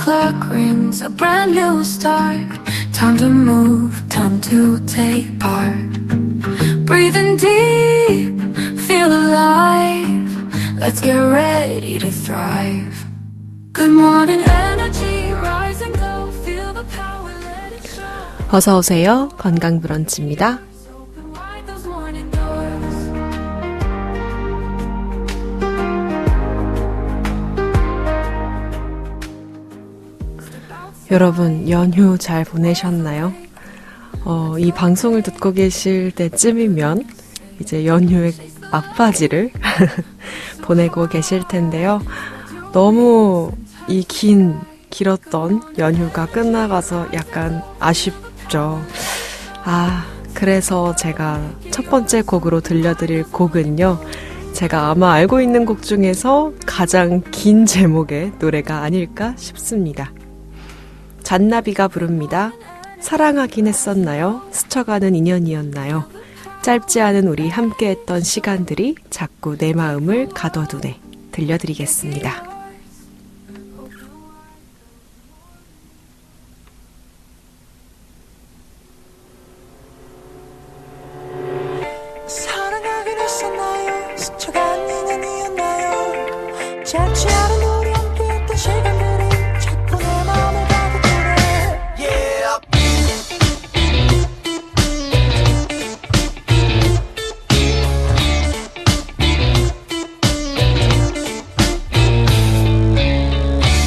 clock rings, a brand new start. Time to move, time to take part. Breathing deep, feel alive. Let's get ready to thrive. Good morning energy, rise and go. Feel the power, let it show. 어서 오세요. 건강 브런치입니다. Open wide those morning doors. 여러분, 연휴 잘 보내셨나요? 이 방송을 듣고 계실 때쯤이면 이제 연휴의 막바지를 보내고 계실 텐데요. 너무 이 길었던 연휴가 끝나가서 약간 아쉽죠. 그래서 제가 첫 번째 곡으로 들려드릴 곡은요. 제가 아마 알고 있는 곡 중에서 가장 긴 제목의 노래가 아닐까 싶습니다. 잔나비가 부릅니다. 사랑하긴 했었나요? 스쳐가는 인연이었나요? 짧지 않은 우리 함께했던 시간들이 자꾸 내 마음을 가둬두네. 들려드리겠습니다. 사랑하긴 했었나요? 스쳐간 인연이었나요? 짧지 않은 우리 함께했던 시간들이 자꾸 내 마음을 가둬두네.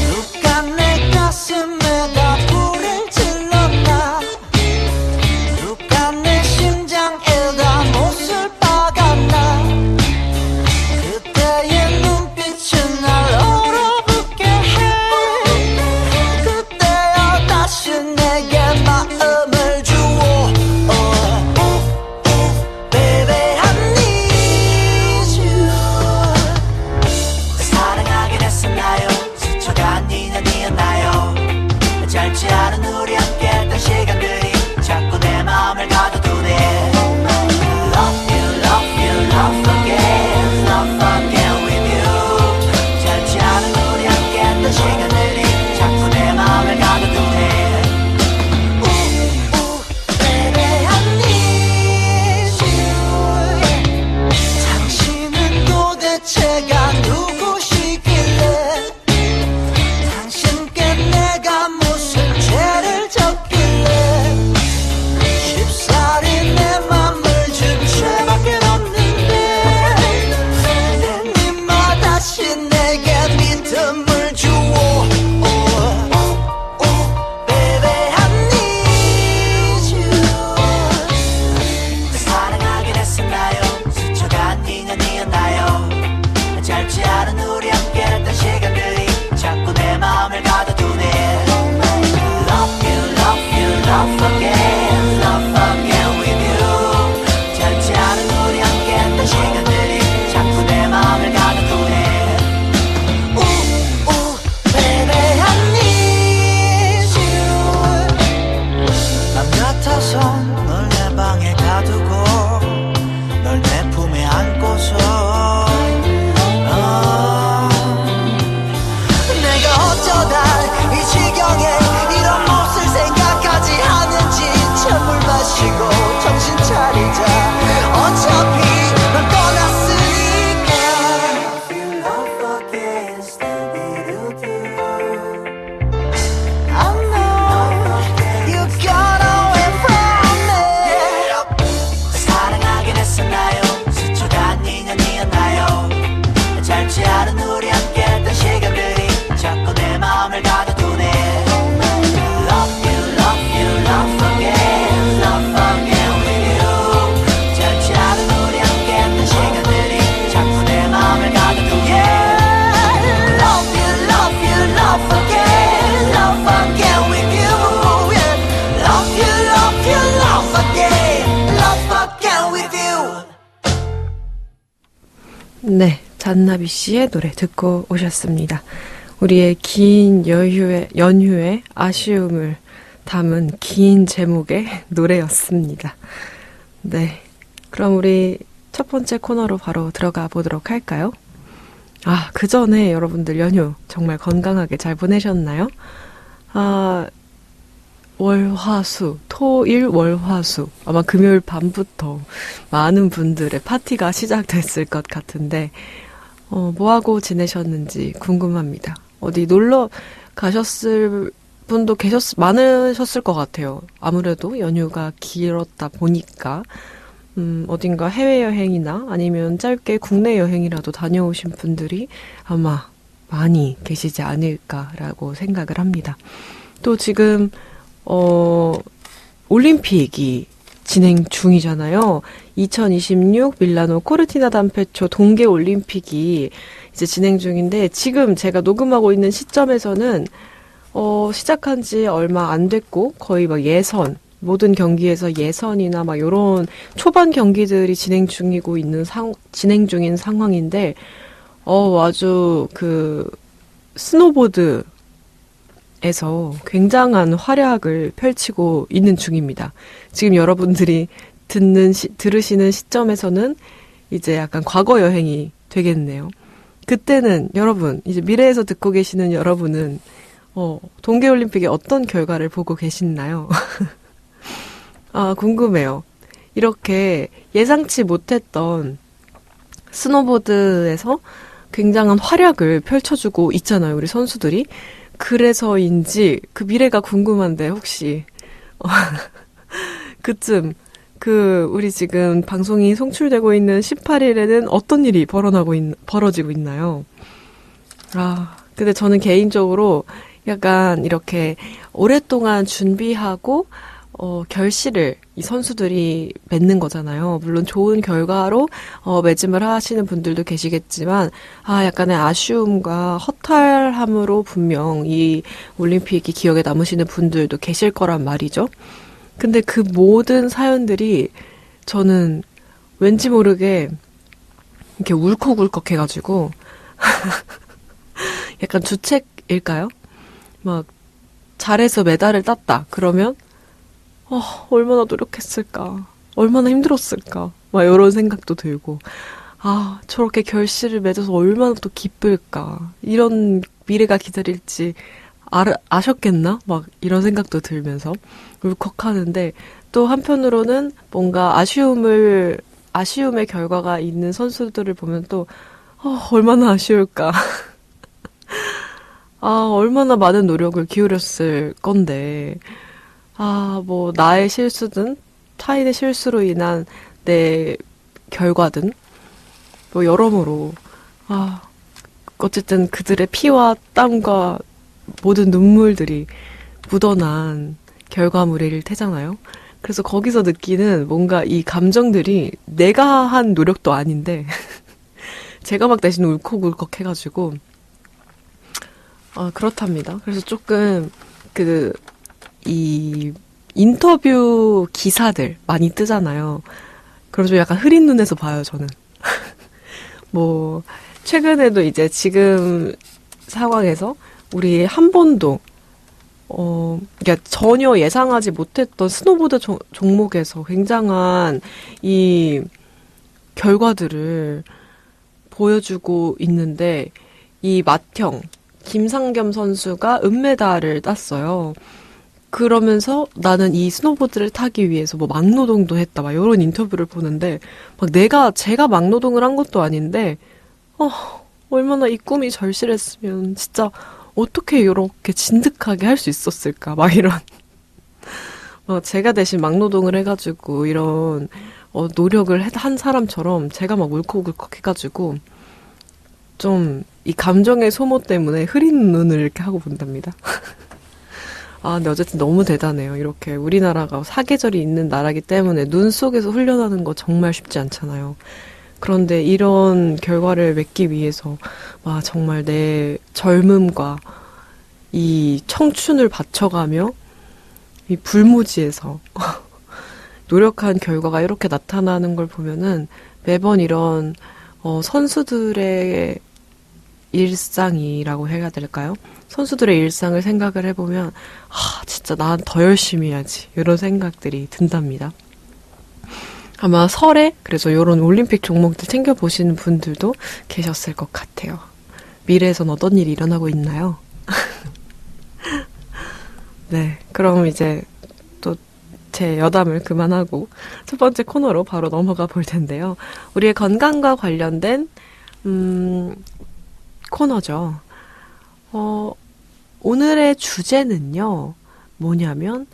누가 내 가슴에다 불을 질렀나? 누가 내 심장에다 못을 박았나? 그때의 눈빛은 날 얼어붙게 해. 그때야 다시 내게 마음을 주어. Baby I need you. 사랑하긴 했었나요? 스쳐간 인연이었나요? 짧지 않은 우리 함께했던 시간들이 자꾸 내 마음을 가둬두네. Love you, love you, love again with you. 짧지 않은 우리 함께했던 시간들이 자꾸 내 마음을 가둬두네. Baby I need you. 당신은 도대체가 누구시길래? 당신께 내가 무슨 죄를 졌길래? 쉽사리 내 맘을 준 죄밖에 없는데 내님마 다시 내게 믿음을 주어. Baby I need you. 사랑하긴 했었나요? 스쳐간 인연이었나요? 짧지 않은 우리 함께했던 시간들이 자꾸 내 마음을 가둬두네. Love you, love you, love again with you. 짧지 않은 우리 함께했던 시간들이 자꾸 내 마음을 가둬두네. Baby I need you. 맘 같아서 널 내 방에 가두고 널 내 품에 안고서 내가 어쩌다 이 지경에 이런 몹쓸 생각까지 하는지 찬물 마시고 정신 차리자. 어차피 넌 떠났으니까. Love again, still be you do. I know you got away from me. 사랑하긴 했었나요? 스쳐간 인연이었나요? 짧지 않은 우리 함께했던 시간들이 자꾸 내 마음을 가둬두네. Love you, love you, love again with you. 짧지 않은 우리 함께했던 시간들이 자꾸 내 마음을 가둬두네. Love you, love you, love again with you. Love you, love you, love again with you. 네, 잔나비 씨의 노래 듣고 오셨습니다. 우리의 긴 연휴의 아쉬움을 담은 긴 제목의 노래였습니다. 네, 그럼 우리 첫 번째 코너로 바로 들어가 보도록 할까요? 그 전에 여러분들 연휴 정말 건강하게 잘 보내셨나요? 월화수, 토일 월화수. 아마 금요일 밤부터 많은 분들의 파티가 시작됐을 것 같은데, 뭐하고 지내셨는지 궁금합니다. 어디 놀러 가셨을 분도 많으셨을 것 같아요. 아무래도 연휴가 길었다 보니까, 어딘가 해외여행이나 아니면 짧게 국내 여행이라도 다녀오신 분들이 아마 많이 계시지 않을까라고 생각을 합니다. 또 지금 올림픽이 진행 중이잖아요. 2026 밀라노 코르티나 담페초 동계 올림픽이 이제 진행 중인데 지금 제가 녹음하고 있는 시점에서는 시작한 지 얼마 안 됐고 거의 막 모든 경기에서 예선이나 막 요런 초반 경기들이 진행 중인 상황인데 아주 스노보드 에서 굉장한 활약을 펼치고 있는 중입니다. 지금 여러분들이 들으시는 시점에서는 이제 약간 과거 여행이 되겠네요. 그때는 여러분, 이제 미래에서 듣고 계시는 여러분은 동계올림픽의 어떤 결과를 보고 계시나요? 궁금해요. 이렇게 예상치 못했던 스노보드에서 굉장한 활약을 펼쳐주고 있잖아요, 우리 선수들이. 그래서인지 그 미래가 궁금한데 혹시 그쯤 우리 지금 방송이 송출되고 있는 18일에는 어떤 일이 벌어지고 있나요? 근데 저는 개인적으로 약간 이렇게 오랫동안 준비하고 결실을 이 선수들이 맺는 거잖아요. 물론 좋은 결과로 매짐을 하시는 분들도 계시겠지만 약간의 아쉬움과 허탈함으로 분명 이 올림픽이 기억에 남으시는 분들도 계실 거란 말이죠. 근데 그 모든 사연들이 저는 왠지 모르게 이렇게 울컥울컥 해가지고 약간 주책일까요? 막 잘해서 메달을 땄다. 그러면 얼마나 노력했을까. 얼마나 힘들었을까. 막 이런 생각도 들고. 저렇게 결실을 맺어서 얼마나 또 기쁠까. 이런 미래가 기다릴지 아셨겠나? 막 이런 생각도 들면서 울컥하는데 또 한편으로는 뭔가 아쉬움의 결과가 있는 선수들을 보면 또 얼마나 아쉬울까. 얼마나 많은 노력을 기울였을 건데 뭐 나의 실수든 타인의 실수로 인한 내 결과든 뭐 여러모로 어쨌든 그들의 피와 땀과 모든 눈물들이 묻어난 결과물일 테잖아요. 그래서 거기서 느끼는 뭔가 이 감정들이 내가 한 노력도 아닌데 제가 막 대신 울컥울컥 해가지고 그렇답니다. 그래서 조금 이 인터뷰 기사들 많이 뜨잖아요. 그럼 좀 약간 흐린 눈에서 봐요, 저는. 뭐 최근에도 이제 지금 상황에서 우리 한 번도 그러니까 전혀 예상하지 못했던 스노보드 종목에서 굉장한 이 결과들을 보여주고 있는데 이 맏형 김상겸 선수가 은메달을 땄어요. 그러면서 나는 이 스노보드를 타기 위해서 뭐 막노동도 했다, 막 이런 인터뷰를 보는데 막 제가 막노동을 한 것도 아닌데 얼마나 이 꿈이 절실했으면 진짜 어떻게 이렇게 진득하게 할 수 있었을까, 막 이런 제가 대신 막노동을 해가지고 이런 노력을 한 사람처럼 제가 막 울컥울컥 해가지고 좀 이 감정의 소모 때문에 흐린 눈을 이렇게 하고 본답니다. 근데 어쨌든 너무 대단해요. 이렇게 우리나라가 사계절이 있는 나라기 때문에 눈 속에서 훈련하는 거 정말 쉽지 않잖아요. 그런데 이런 결과를 맺기 위해서 정말 내 젊음과 이 청춘을 바쳐가며 이 불모지에서 노력한 결과가 이렇게 나타나는 걸 보면은 매번 이런 선수들의 일상이라고 해야 될까요? 선수들의 일상을 생각을 해보면 진짜 난 더 열심히 해야지, 이런 생각들이 든답니다. 아마 설에 그래서 이런 올림픽 종목들 챙겨보시는 분들도 계셨을 것 같아요. 미래에선 어떤 일이 일어나고 있나요? 네, 그럼 이제 또 제 여담을 그만하고 첫 번째 코너로 바로 넘어가 볼 텐데요. 우리의 건강과 관련된 코너죠. 오늘의 주제는요, 뭐냐면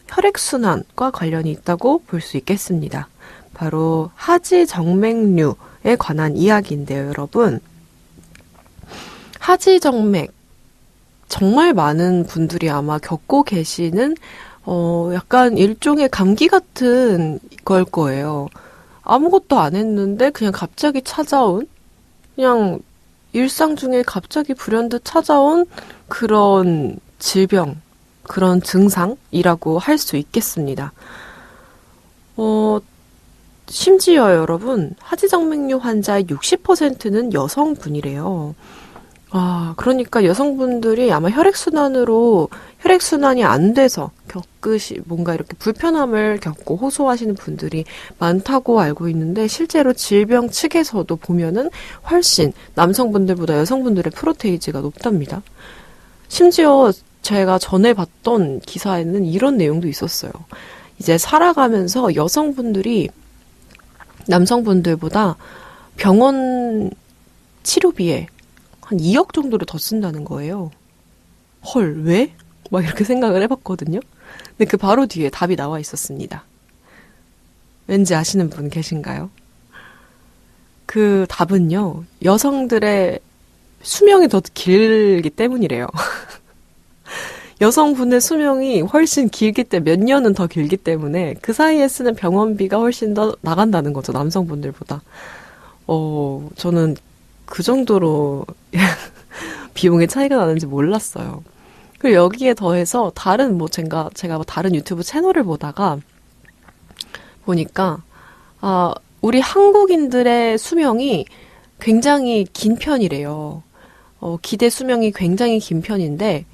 혈액순환과 관련이 있다고 볼 수 있겠습니다. 바로 하지정맥류에 관한 이야기인데요, 여러분. 하지정맥, 정말 많은 분들이 아마 겪고 계시는 약간 일종의 감기 같은 걸 거예요. 아무것도 안 했는데 그냥 갑자기 찾아온, 그냥 일상 중에 갑자기 불현듯 찾아온 그런 질병, 그런 증상이라고 할 수 있겠습니다. 심지어 여러분, 하지정맥류 환자의 60%는 여성분이래요. 그러니까 여성분들이 아마 혈액순환이 안 돼서 뭔가 이렇게 불편함을 겪고 호소하시는 분들이 많다고 알고 있는데, 실제로 질병 측에서도 보면은 훨씬 남성분들보다 여성분들의 프로테이지가 높답니다. 심지어 제가 전에 봤던 기사에는 이런 내용도 있었어요. 이제 살아가면서 여성분들이 남성분들보다 병원 치료비에 한 2억 정도를 더 쓴다는 거예요. 헐, 왜? 막 이렇게 생각을 해봤거든요. 근데 그 바로 뒤에 답이 나와 있었습니다. 왠지 아시는 분 계신가요? 그 답은요, 여성들의 수명이 더 길기 때문이래요. 여성분의 수명이 훨씬 길기 때문에, 몇 년은 더 길기 때문에 그 사이에 쓰는 병원비가 훨씬 더 나간다는 거죠, 남성분들보다. 저는 그 정도로 비용의 차이가 나는지 몰랐어요. 그리고 여기에 더해서 다른 제가 다른 유튜브 채널을 보다가 보니까 우리 한국인들의 수명이 굉장히 긴 편이래요. 기대 수명이 굉장히 긴 편인데,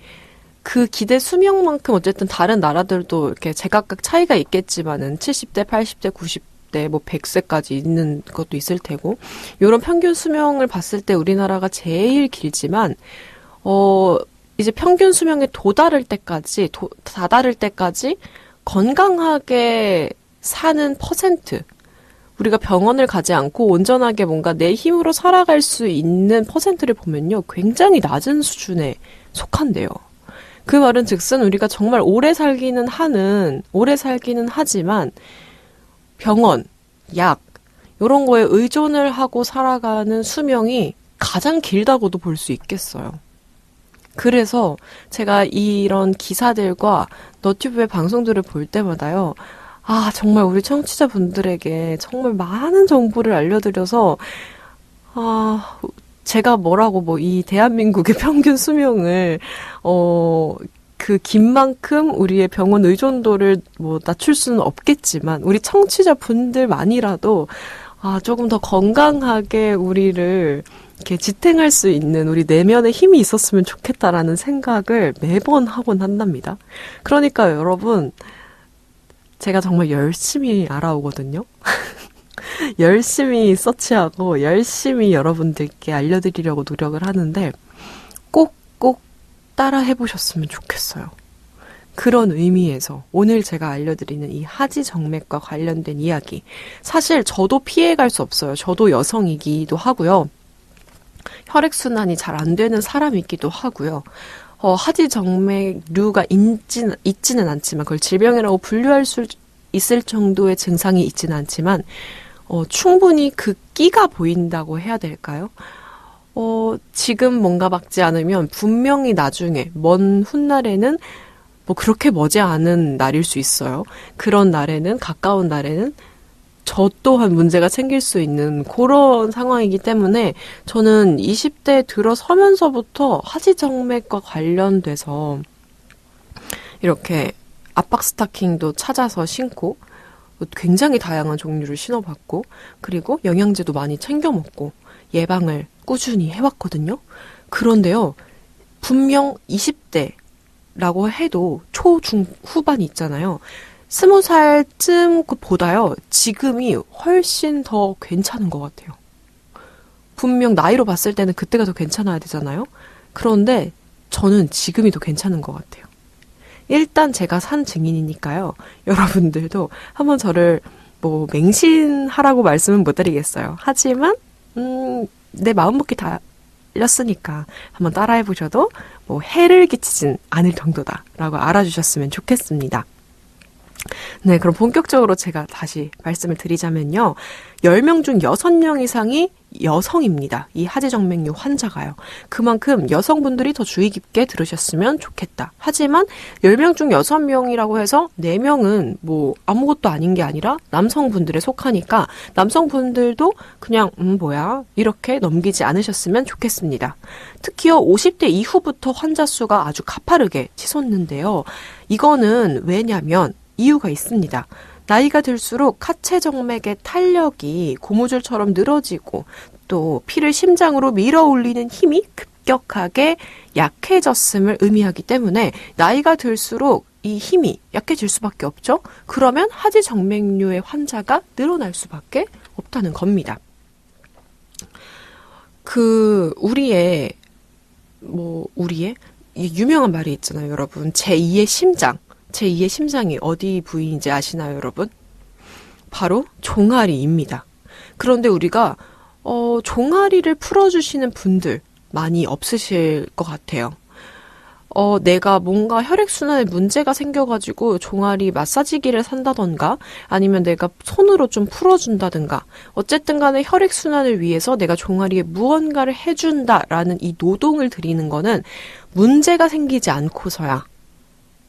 그 기대 수명만큼 어쨌든 다른 나라들도 이렇게 제각각 차이가 있겠지만은 70대, 80대, 90대, 100세까지 있는 것도 있을 테고, 이런 평균 수명을 봤을 때 우리나라가 제일 길지만, 이제 평균 수명에 다다를 때까지 건강하게 사는 퍼센트, 우리가 병원을 가지 않고 온전하게 뭔가 내 힘으로 살아갈 수 있는 퍼센트를 보면요, 굉장히 낮은 수준에 속한대요. 그 말은 즉슨 우리가 정말 오래 살기는 하지만 병원, 약, 이런 거에 의존을 하고 살아가는 수명이 가장 길다고도 볼 수 있겠어요. 그래서 제가 이런 기사들과 너튜브의 방송들을 볼 때마다요, 정말 우리 청취자분들에게 정말 많은 정보를 알려드려서, 제가 이 대한민국의 평균 수명을, 그 긴 만큼 우리의 병원 의존도를 낮출 수는 없겠지만, 우리 청취자분들만이라도, 조금 더 건강하게 우리를 이렇게 지탱할 수 있는 우리 내면의 힘이 있었으면 좋겠다라는 생각을 매번 하곤 한답니다. 그러니까 여러분, 제가 정말 열심히 알아오거든요. 열심히 서치하고 열심히 여러분들께 알려드리려고 노력을 하는데, 꼭 따라 해보셨으면 좋겠어요. 그런 의미에서 오늘 제가 알려드리는 이 하지정맥과 관련된 이야기, 사실 저도 피해갈 수 없어요. 저도 여성이기도 하고요. 혈액순환이 잘 안 되는 사람이기도 하고요. 하지정맥류가 있지는 않지만, 그걸 질병이라고 분류할 수 있을 정도의 증상이 있지는 않지만, 충분히 그 끼가 보인다고 해야 될까요? 지금 뭔가 막지 않으면 분명히 나중에, 먼 훗날에는 그렇게 머지 않은 날일 수 있어요. 그런 날에는, 가까운 날에는 저 또한 문제가 생길 수 있는 그런 상황이기 때문에, 저는 20대에 들어서면서부터 하지정맥과 관련돼서 이렇게 압박 스타킹도 찾아서 신고, 굉장히 다양한 종류를 신어봤고, 그리고 영양제도 많이 챙겨 먹고 예방을 꾸준히 해왔거든요. 그런데요, 분명 20대라고 해도 초, 중, 후반이 있잖아요. 20살쯤 보다요, 지금이 훨씬 더 괜찮은 것 같아요. 분명 나이로 봤을 때는 그때가 더 괜찮아야 되잖아요. 그런데 저는 지금이 더 괜찮은 것 같아요. 일단 제가 산 증인이니까요. 여러분들도 한번 저를 뭐 맹신하라고 말씀은 못 드리겠어요. 하지만 내 마음먹기 달렸으니까 한번 따라해 보셔도 뭐 해를 끼치진 않을 정도다라고 알아주셨으면 좋겠습니다. 네, 그럼 본격적으로 제가 다시 말씀을 드리자면요. 10명 중 6명 이상이 여성입니다. 이 하지정맥류 환자가요. 그만큼 여성분들이 더 주의 깊게 들으셨으면 좋겠다. 하지만 10명 중 6명이라고 해서 4명은 뭐 아무것도 아닌 게 아니라 남성분들에 속하니까 남성분들도 그냥 뭐야 이렇게 넘기지 않으셨으면 좋겠습니다. 특히요 50대 이후부터 환자 수가 아주 가파르게 치솟는데요. 이거는 왜냐면 이유가 있습니다. 나이가 들수록 하체 정맥의 탄력이 고무줄처럼 늘어지고 또 피를 심장으로 밀어 올리는 힘이 급격하게 약해졌음을 의미하기 때문에 나이가 들수록 이 힘이 약해질 수밖에 없죠. 그러면 하지 정맥류의 환자가 늘어날 수밖에 없다는 겁니다. 우리의 이 유명한 말이 있잖아요, 여러분. 제2의 심장. 제2의 심장이 어디 부위인지 아시나요, 여러분? 바로 종아리입니다. 그런데 우리가 종아리를 풀어주시는 분들 많이 없으실 것 같아요. 내가 뭔가 혈액순환에 문제가 생겨가지고 종아리 마사지기를 산다던가 아니면 내가 손으로 좀 풀어준다든가 어쨌든 간에 혈액순환을 위해서 내가 종아리에 무언가를 해준다라는 이 노동을 드리는 거는 문제가 생기지 않고서야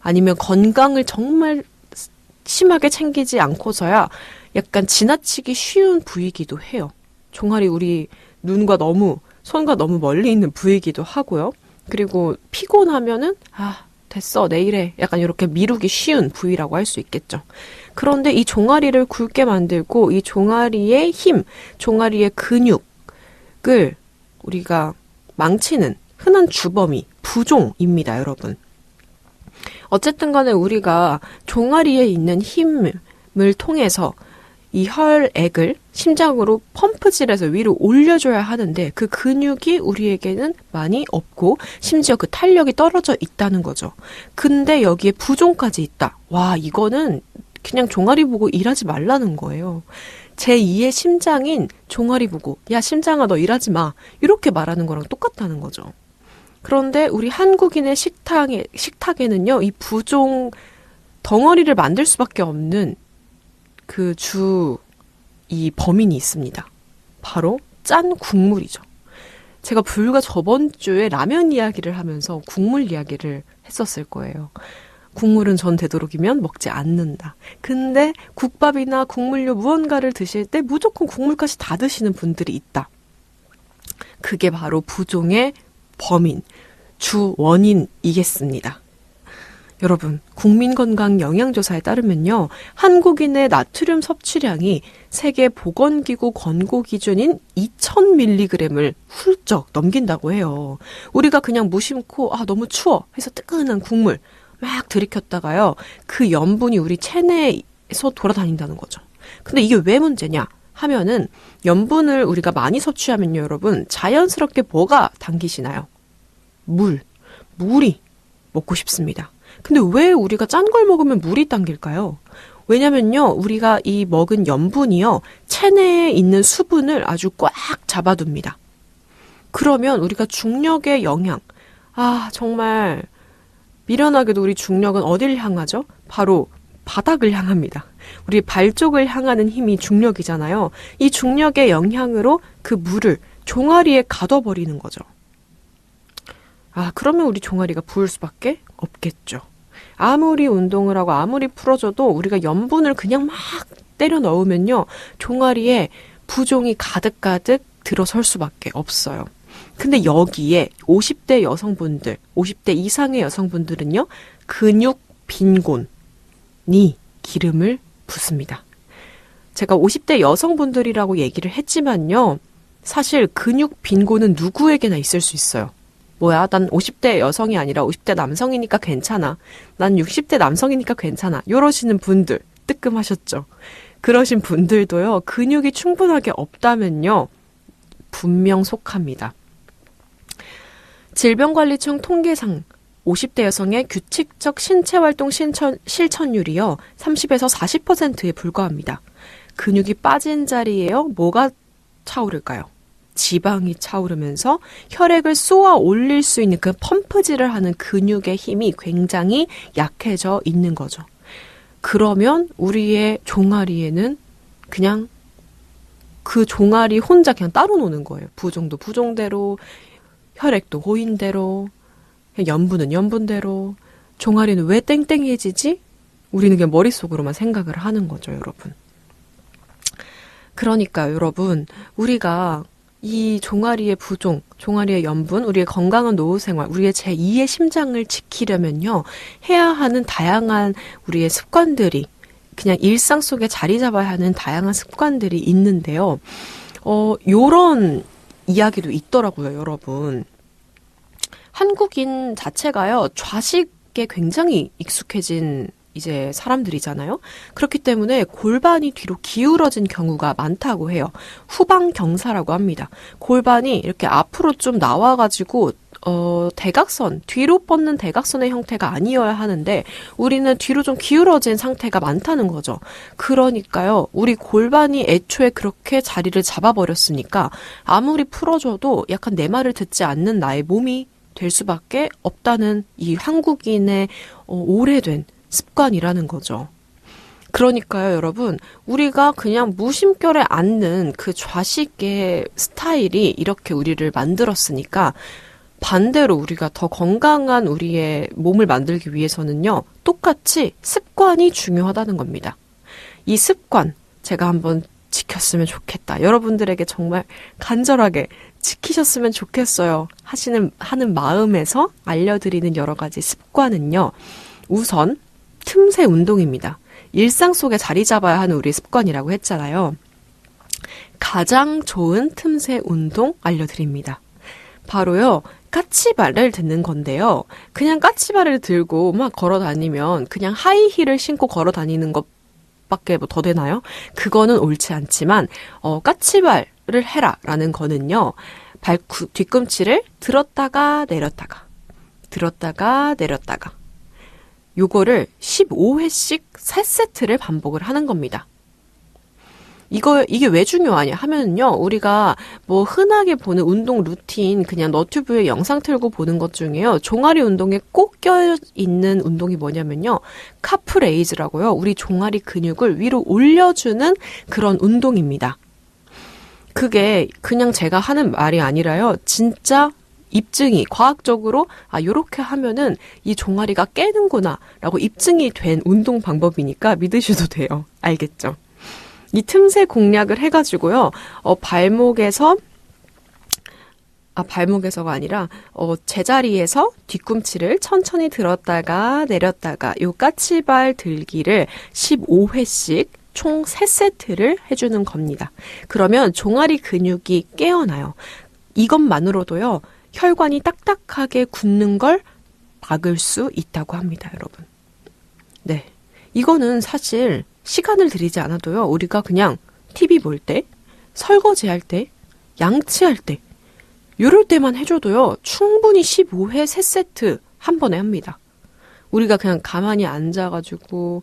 아니면 건강을 정말 심하게 챙기지 않고서야 약간 지나치기 쉬운 부위이기도 해요. 종아리 우리 손과 너무 멀리 있는 부위이기도 하고요. 그리고 피곤하면은 됐어 내일 해 약간 이렇게 미루기 쉬운 부위라고 할 수 있겠죠. 그런데 이 종아리를 굵게 만들고 이 종아리의 힘, 종아리의 근육을 우리가 망치는 흔한 주범이 부종입니다, 여러분. 어쨌든 간에 우리가 종아리에 있는 힘을 통해서 이 혈액을 심장으로 펌프질해서 위로 올려줘야 하는데 그 근육이 우리에게는 많이 없고 심지어 그 탄력이 떨어져 있다는 거죠. 근데 여기에 부종까지 있다. 와, 이거는 그냥 종아리 보고 일하지 말라는 거예요. 제2의 심장인 종아리 보고 야, 심장아 너 일하지 마. 이렇게 말하는 거랑 똑같다는 거죠. 그런데 우리 한국인의 식탁에는요, 이 부종 덩어리를 만들 수밖에 없는 이 범인이 있습니다. 바로 짠 국물이죠. 제가 불과 저번 주에 라면 이야기를 하면서 국물 이야기를 했었을 거예요. 국물은 전 되도록이면 먹지 않는다. 근데 국밥이나 국물류 무언가를 드실 때 무조건 국물까지 다 드시는 분들이 있다. 그게 바로 부종의 범인, 주 원인이겠습니다. 여러분, 국민건강영양조사에 따르면요, 한국인의 나트륨 섭취량이 세계보건기구 권고 기준인 2000mg을 훌쩍 넘긴다고 해요. 우리가 그냥 무심코 너무 추워 해서 뜨끈한 국물 막 들이켰다가요, 그 염분이 우리 체내에서 돌아다닌다는 거죠. 근데 이게 왜 문제냐 하면은 염분을 우리가 많이 섭취하면요, 여러분, 자연스럽게 뭐가 당기시나요? 물이 먹고 싶습니다. 근데 왜 우리가 짠 걸 먹으면 물이 당길까요? 왜냐면요, 우리가 이 먹은 염분이요, 체내에 있는 수분을 아주 꽉 잡아둡니다. 그러면 우리가 중력의 영향, 정말 미련하게도 우리 중력은 어딜 향하죠? 바로 바닥을 향합니다. 우리 발 쪽을 향하는 힘이 중력이잖아요. 이 중력의 영향으로 그 물을 종아리에 가둬버리는 거죠. 그러면 우리 종아리가 부을 수밖에 없겠죠. 아무리 운동을 하고 아무리 풀어줘도 우리가 염분을 그냥 막 때려 넣으면요, 종아리에 부종이 가득가득 들어설 수밖에 없어요. 근데 여기에 50대 여성분들, 50대 이상의 여성분들은요, 근육 빈곤이 기름을 붓습니다. 제가 50대 여성분들이라고 얘기를 했지만요, 사실 근육 빈곤은 누구에게나 있을 수 있어요. 뭐야, 난 50대 여성이 아니라 50대 남성이니까 괜찮아. 난 60대 남성이니까 괜찮아. 이러시는 분들, 뜨끔하셨죠? 그러신 분들도요, 근육이 충분하게 없다면요, 분명 속합니다. 질병관리청 통계상 50대 여성의 규칙적 신체활동 실천율이요. 30에서 40%에 불과합니다. 근육이 빠진 자리에요. 뭐가 차오를까요? 지방이 차오르면서 혈액을 쏘아 올릴 수 있는 그 펌프질을 하는 근육의 힘이 굉장히 약해져 있는 거죠. 그러면 우리의 종아리에는 그냥 그 종아리 혼자 그냥 따로 노는 거예요. 부종도 부종대로, 혈액도 호인대로, 염분은 염분대로. 종아리는 왜 땡땡해지지? 우리는 그냥 머릿속으로만 생각을 하는 거죠, 여러분. 그러니까 여러분, 우리가 이 종아리의 부종, 종아리의 염분, 우리의 건강한 노후 생활, 우리의 제2의 심장을 지키려면요, 해야 하는 다양한 우리의 습관들이, 그냥 일상 속에 자리 잡아야 하는 다양한 습관들이 있는데요. 요런 이야기도 있더라고요, 여러분. 한국인 자체가요, 좌식에 굉장히 익숙해진 이제 사람들이잖아요. 그렇기 때문에 골반이 뒤로 기울어진 경우가 많다고 해요. 후방경사라고 합니다. 골반이 이렇게 앞으로 좀 나와가지고 대각선, 뒤로 뻗는 대각선의 형태가 아니어야 하는데 우리는 뒤로 좀 기울어진 상태가 많다는 거죠. 그러니까요, 우리 골반이 애초에 그렇게 자리를 잡아버렸으니까 아무리 풀어줘도 약간 내 말을 듣지 않는 나의 몸이 될 수밖에 없다는 이 한국인의 오래된 습관이라는 거죠. 그러니까요, 여러분, 우리가 그냥 무심결에 앉는 그 좌식의 스타일이 이렇게 우리를 만들었으니까 반대로 우리가 더 건강한 우리의 몸을 만들기 위해서는요, 똑같이 습관이 중요하다는 겁니다. 이 습관, 제가 한번 지켰으면 좋겠다. 여러분들에게 정말 간절하게 지키셨으면 좋겠어요. 하는 마음에서 알려드리는 여러 가지 습관은요, 우선 틈새 운동입니다. 일상 속에 자리 잡아야 하는 우리 습관이라고 했잖아요. 가장 좋은 틈새 운동 알려드립니다. 바로요, 까치발을 듣는 건데요. 그냥 까치발을 들고 막 걸어 다니면 그냥 하이힐을 신고 걸어 다니는 것밖에 뭐 더 되나요? 그거는 옳지 않지만 까치발을 해라라는 거는요. 뒤꿈치를 들었다가 내렸다가 들었다가 내렸다가 요거를 15회씩 3세트를 반복을 하는 겁니다. 이게 왜 중요하냐 하면은요, 우리가 뭐 흔하게 보는 운동 루틴, 그냥 너튜브에 영상 틀고 보는 것 중에요, 종아리 운동에 꼭 껴있는 운동이 뭐냐면요, 카프레이즈라고요. 우리 종아리 근육을 위로 올려주는 그런 운동입니다. 그게 그냥 제가 하는 말이 아니라요, 진짜 입증이 과학적으로 요렇게 하면은 이 종아리가 깨는구나 라고 입증이 된 운동 방법이니까 믿으셔도 돼요. 알겠죠? 이 틈새 공략을 해가지고요, 발목에서가 아니라 제자리에서 뒤꿈치를 천천히 들었다가 내렸다가 요 까치발 들기를 15회씩 총 3세트를 해주는 겁니다. 그러면 종아리 근육이 깨어나요. 이것만으로도요, 혈관이 딱딱하게 굳는 걸 막을 수 있다고 합니다, 여러분. 네. 이거는 사실 시간을 들이지 않아도요, 우리가 그냥 TV 볼 때, 설거지할 때, 양치할 때, 이럴 때만 해줘도요, 충분히 15회 3세트 한 번에 합니다. 우리가 그냥 가만히 앉아가지고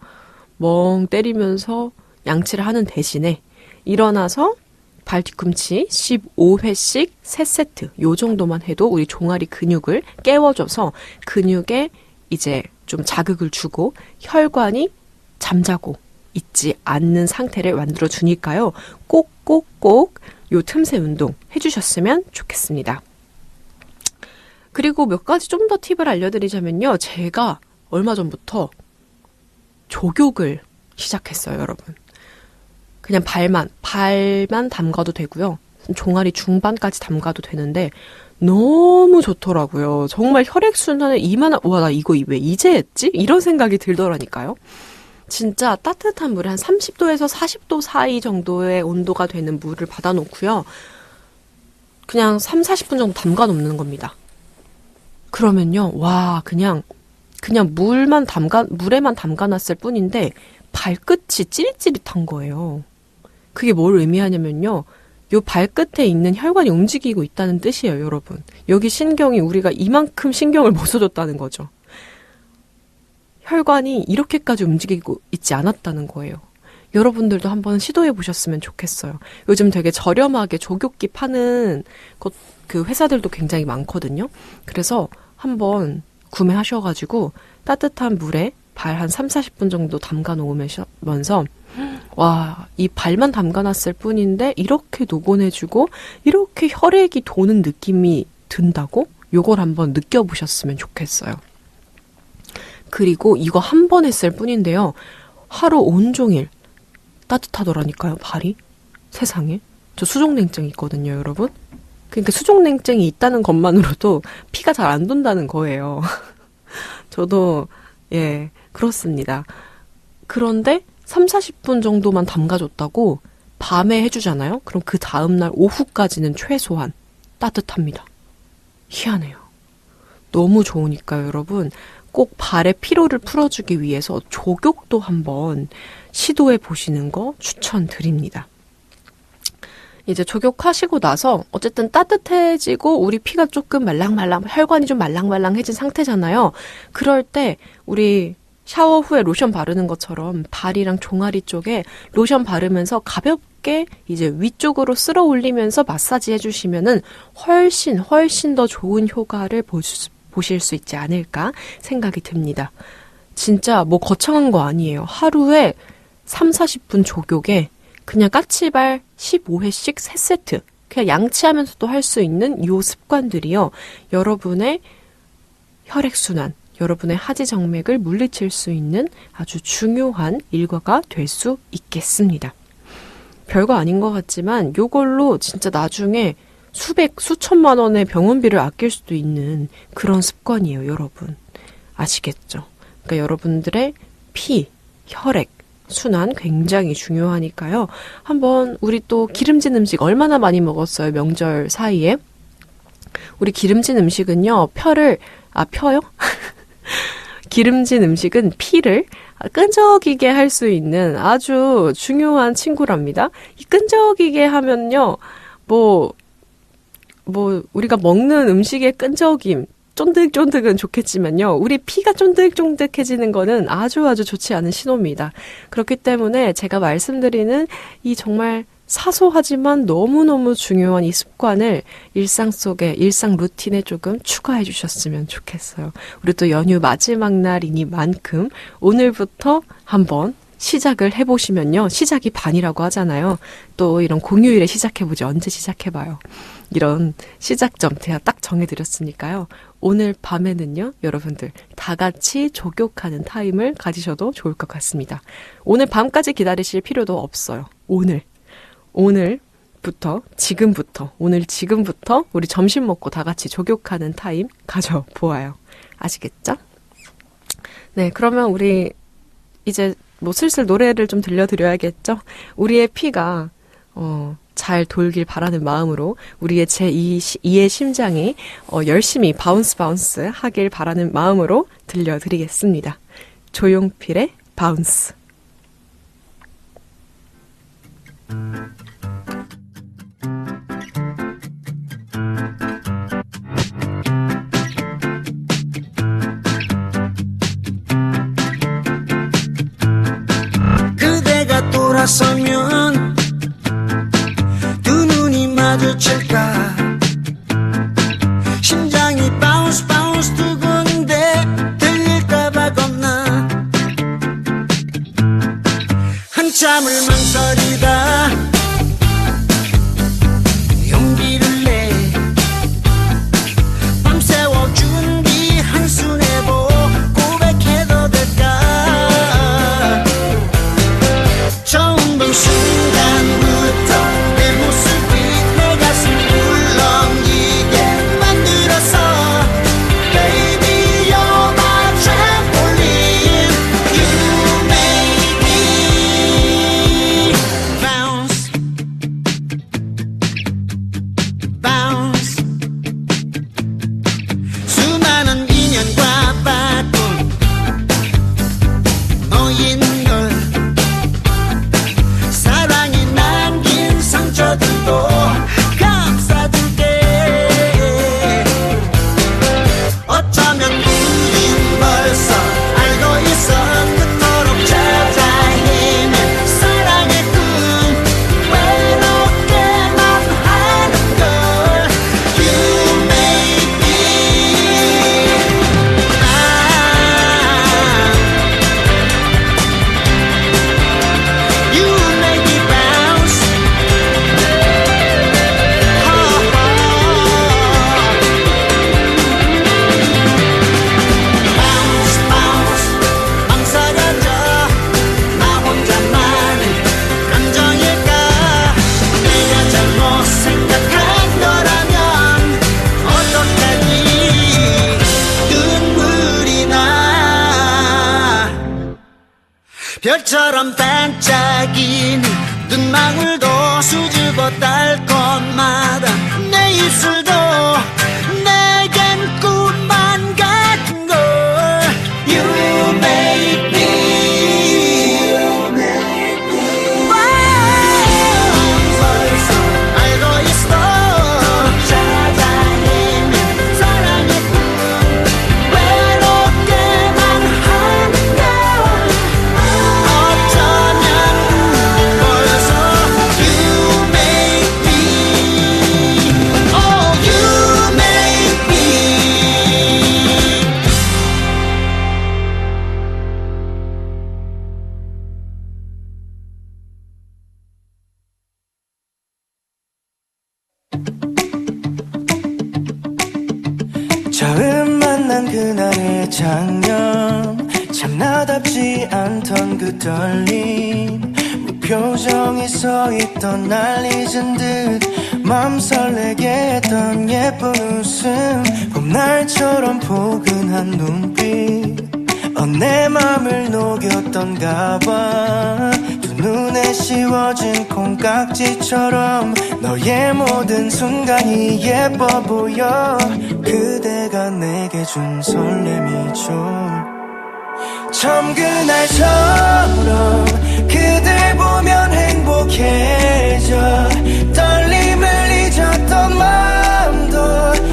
멍 때리면서 양치를 하는 대신에 일어나서 발 뒤꿈치 15회씩 3세트, 요 정도만 해도 우리 종아리 근육을 깨워줘서 근육에 이제 좀 자극을 주고 혈관이 잠자고 있지 않는 상태를 만들어주니까요. 꼭꼭꼭 요 틈새 운동 해주셨으면 좋겠습니다. 그리고 몇 가지 좀 더 팁을 알려드리자면요. 제가 얼마 전부터 족욕을 시작했어요, 여러분. 그냥 발만 담가도 되고요. 종아리 중반까지 담가도 되는데 너무 좋더라고요. 정말 혈액순환을 나 이거 왜 이제 했지? 이런 생각이 들더라니까요. 진짜 따뜻한 물에 한 30도에서 40도 사이 정도의 온도가 되는 물을 받아놓고요. 그냥 40분 정도 담가 놓는 겁니다. 그러면요, 와, 그냥 물에만 담가놨을 뿐인데 발끝이 찌릿찌릿한 거예요. 그게 뭘 의미하냐면요, 요 발끝에 있는 혈관이 움직이고 있다는 뜻이에요, 여러분. 여기 신경이 우리가 이만큼 신경을 못 써줬다는 거죠. 혈관이 이렇게까지 움직이고 있지 않았다는 거예요. 여러분들도 한번 시도해 보셨으면 좋겠어요. 요즘 되게 저렴하게 족욕기 파는 그 회사들도 굉장히 많거든요. 그래서 한번 구매하셔가지고 따뜻한 물에 발 한 3, 40분 정도 담가 놓으면서 와, 이 발만 담가놨을 뿐인데 이렇게 녹아내주고 이렇게 혈액이 도는 느낌이 든다고? 요걸 한번 느껴보셨으면 좋겠어요. 그리고 이거 한 번 했을 뿐인데요. 하루 온종일 따뜻하더라니까요, 발이. 세상에. 저 수족냉증이 있거든요, 여러분. 그러니까 수족냉증이 있다는 것만으로도 피가 잘 안 돈다는 거예요. 저도 예, 그렇습니다. 그런데 3, 40분 정도만 담가줬다고 밤에 해주잖아요? 그럼 그 다음날 오후까지는 최소한 따뜻합니다. 희한해요. 너무 좋으니까요, 여러분. 꼭 발의 피로를 풀어주기 위해서 족욕도 한번 시도해 보시는 거 추천드립니다. 이제 족욕하시고 나서 어쨌든 따뜻해지고 우리 피가 조금 말랑말랑, 혈관이 좀 말랑말랑해진 상태잖아요. 그럴 때 우리 샤워 후에 로션 바르는 것처럼 발이랑 종아리 쪽에 로션 바르면서 가볍게 이제 위쪽으로 쓸어 올리면서 마사지 해주시면은 훨씬 더 좋은 효과를 보실 수 있지 않을까 생각이 듭니다. 진짜 뭐 거창한 거 아니에요. 하루에 3, 40분 족욕에 그냥 까치발 15회씩 3세트 그냥 양치하면서도 할 수 있는 요 습관들이요. 여러분의 혈액순환, 여러분의 하지정맥을 물리칠 수 있는 아주 중요한 일과가 될 수 있겠습니다. 별거 아닌 것 같지만 요걸로 진짜 나중에 수천만 원의 병원비를 아낄 수도 있는 그런 습관이에요, 여러분. 아시겠죠? 그러니까 여러분들의 피, 혈액, 순환 굉장히 중요하니까요. 한번 우리 또 기름진 음식 얼마나 많이 먹었어요, 명절 사이에. 우리 기름진 음식은요, 펴요? 기름진 음식은 피를 끈적이게 할 수 있는 아주 중요한 친구랍니다. 이 끈적이게 하면요, 우리가 먹는 음식의 끈적임, 쫀득쫀득은 좋겠지만요. 우리 피가 쫀득쫀득해지는 거는 아주 좋지 않은 신호입니다. 그렇기 때문에 제가 말씀드리는 이 정말 사소하지만 너무너무 중요한 이 습관을 일상 속에, 일상 루틴에 조금 추가해 주셨으면 좋겠어요. 우리 또 연휴 마지막 날이니만큼 오늘부터 한번 시작을 해보시면요. 시작이 반이라고 하잖아요. 또 이런 공휴일에 시작해보지 언제 시작해봐요. 이런 시작점 제가 딱 정해드렸으니까요. 오늘 밤에는요. 여러분들 다 같이 족욕하는 타임을 가지셔도 좋을 것 같습니다. 오늘 밤까지 기다리실 필요도 없어요. 오늘부터 지금부터 우리 점심 먹고 다 같이 족욕하는 타임 가져보아요. 아시겠죠? 네, 그러면 우리 이제 뭐 슬슬 노래를 좀 들려드려야겠죠? 우리의 피가 잘 돌길 바라는 마음으로 우리의 제2의 심장이 열심히 바운스 하길 바라는 마음으로 들려드리겠습니다. 조용필의 바운스. 그대가 돌아서면 두 눈이 마주칠까 심장이 바운스 두근데 들릴까봐 겁나 별처럼 반짝이는 눈망울도 수줍어 달콤하다 내 입술도 내겐 꿈만 같은 걸 You make me 벌써 알고 있어 찾아내면 사랑의 꿈 외롭게만 한다 어쩌면 벌써 You make me Oh you make me 처음 만난 그날의 장면 참 나답지 않던 그 떨림 무표정이 서있던 날 잊은 듯 맘 설레게 했던 예쁜 웃음 봄날처럼 포근한 눈빛 내 맘을 녹였던가 봐두 눈에 씌워진 콩깍지처럼 너의 모든 순간이 예뻐 보여 그대가 내게 준 설렘이죠 처음 그날처럼 그댈 보면 행복해져 떨림을 잊었던 마음도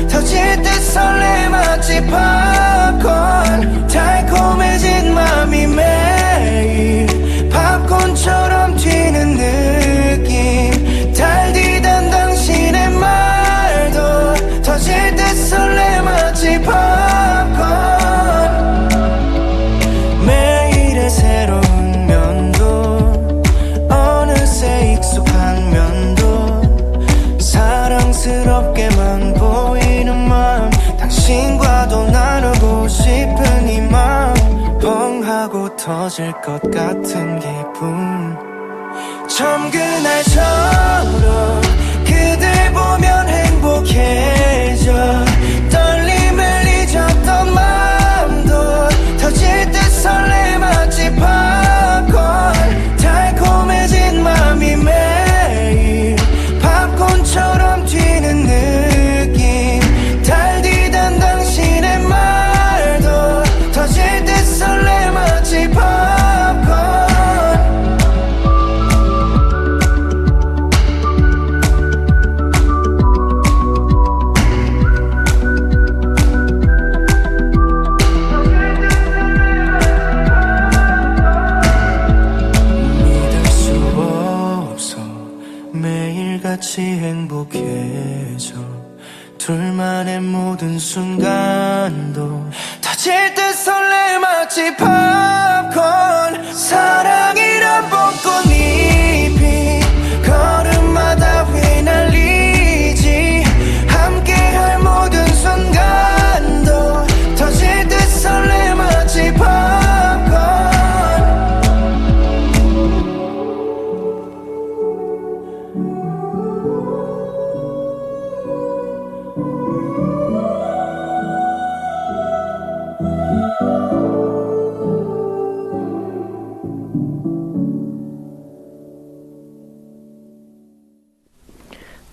터질 듯 설레마치 팝콘 달콤해진 맘이 매일 팝콘처럼 튀는 느낌 달디던 당신의 말도 터질 듯 설레마치 팝콘 매일의 새로운 면도 어느새 익숙한 면도 사랑스럽게만 보이는 맘 당신과도 나누고 싶은 이 맘 뻥 하고 터질 것 같은 기분 처음 그날처럼 그댈 보면 행복해져 떨림을 잊었던 마음도 터질 듯 설레마치 팝콘 달콤해진 맘이 매일 팝콘처럼 튀는 느낌 달디던 당신의 말도 터질 듯 설레마치 팝콘 믿을 수 없어 매일같이 행복해져 둘만의 모든 순간도 터질 듯 설레마치 팝콘 사랑이란 벚꽃잎이 걸음마다 휘날리지 함께할 모든 순간도 터질 듯 설레마치 팝콘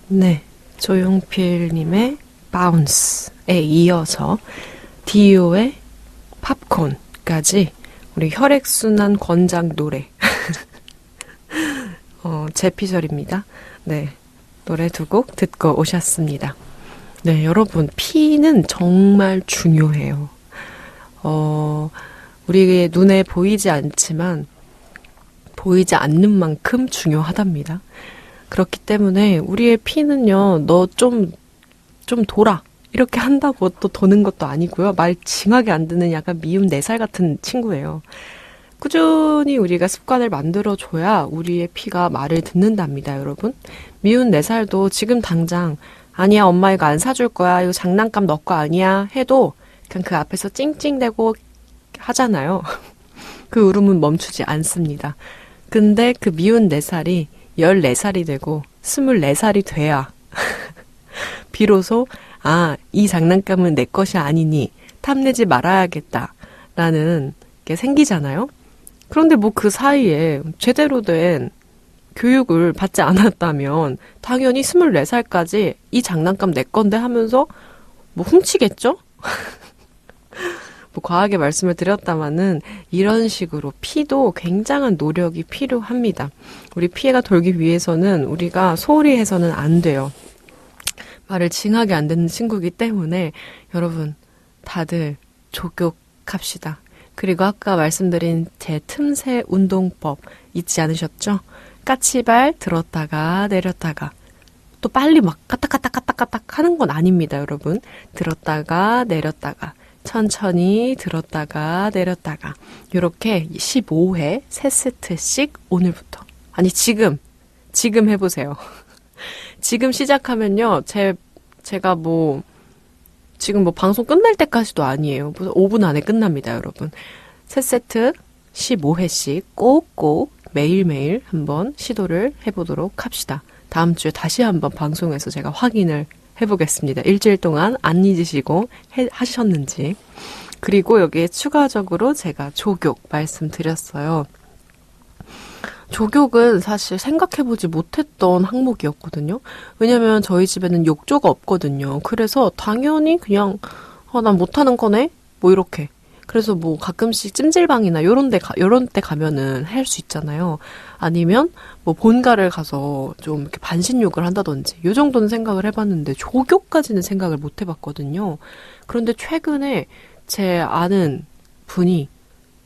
네, 조용필님의 바운스에 이어서 디오의 팝콘까지 우리 혈액순환 권장 노래 제 피셜입니다. 네, 노래 두 곡 듣고 오셨습니다. 네, 여러분 피는 정말 중요해요. 우리의 눈에 보이지 않지만 보이지 않는 만큼 중요하답니다. 그렇기 때문에 우리의 피는요, 너 좀 돌아. 이렇게 한다고 또 도는 것도 아니고요. 말 징하게 안 듣는 약간 미운 4살 같은 친구예요. 꾸준히 우리가 습관을 만들어줘야 우리의 피가 말을 듣는답니다, 여러분. 미운 4살도 지금 당장 아니야, 엄마 이거 안 사줄 거야. 이거 장난감 너 거 아니야. 해도 그냥 그 앞에서 찡찡대고 하잖아요. 그 울음은 멈추지 않습니다. 근데 그 미운 4살이 14살이 되고 24살이 돼야 비로소 이 장난감은 내 것이 아니니 탐내지 말아야겠다 라는 게 생기잖아요. 그런데 뭐 그 사이에 제대로 된 교육을 받지 않았다면 당연히 24살까지 이 장난감 내 건데 하면서 뭐 훔치겠죠? 뭐 과하게 말씀을 드렸다마는 이런 식으로 피도 굉장한 노력이 필요합니다. 우리 피해가 돌기 위해서는 우리가 소홀히 해서는 안 돼요. 말을 징하게 안 듣는 친구이기 때문에 여러분 다들 조격합시다. 그리고 아까 말씀드린 제 틈새 운동법 잊지 않으셨죠? 까치발 들었다가 내렸다가 또 빨리 막 까딱까딱까딱까딱 하는 건 아닙니다, 여러분. 들었다가 내렸다가 천천히 들었다가 내렸다가 이렇게 15회 3세트씩 오늘부터 아니 지금 해보세요. 지금 시작하면요 제가 뭐 지금 뭐 방송 끝날 때까지도 아니에요. 5분 안에 끝납니다, 여러분. 3세트 15회씩 꼭꼭 매일매일 한번 시도를 해보도록 합시다. 다음 주에 다시 한번 방송에서 제가 확인을 해보겠습니다. 일주일 동안 안 잊으시고 하셨는지. 그리고 여기에 추가적으로 제가 조교 말씀드렸어요. 조교는 사실 생각해보지 못했던 항목이었거든요. 왜냐면 저희 집에는 욕조가 없거든요. 그래서 당연히 그냥 난 못하는 거네? 뭐 이렇게. 그래서 뭐 가끔씩 찜질방이나 요런 데 가면은 할 수 있잖아요. 아니면 뭐 본가를 가서 좀 이렇게 반신욕을 한다든지 요 정도는 생각을 해봤는데 조교까지는 생각을 못 해봤거든요. 그런데 최근에 제 아는 분이